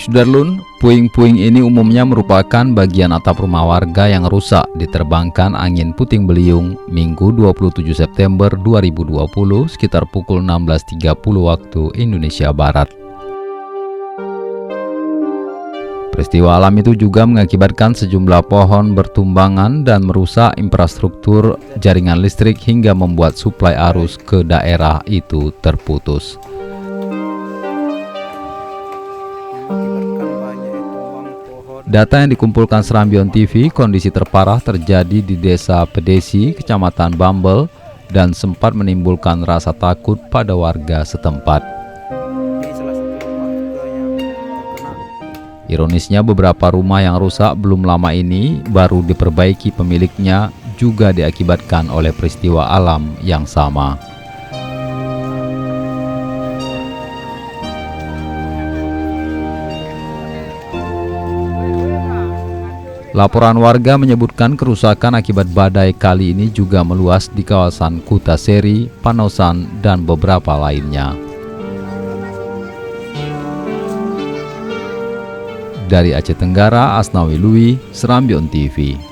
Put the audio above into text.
Sudarlun, puing-puing ini umumnya merupakan bagian atap rumah warga yang rusak diterbangkan angin puting beliung Minggu 27 September 2020 sekitar pukul 16.30 waktu Indonesia Barat. Peristiwa alam itu juga mengakibatkan sejumlah pohon bertumbangan dan merusak infrastruktur jaringan listrik hingga membuat suplai arus ke daerah itu terputus. Data yang dikumpulkan Serambion TV, kondisi terparah terjadi di Desa Pedesi, Kecamatan Bambel, dan sempat menimbulkan rasa takut pada warga setempat. Ironisnya, beberapa rumah yang rusak belum lama ini baru diperbaiki pemiliknya juga diakibatkan oleh peristiwa alam yang sama. Laporan warga menyebutkan kerusakan akibat badai kali ini juga meluas di kawasan Kutaseri, Panosan, dan beberapa lainnya. Dari Aceh Tenggara, Asnawi Lui, Serambion TV.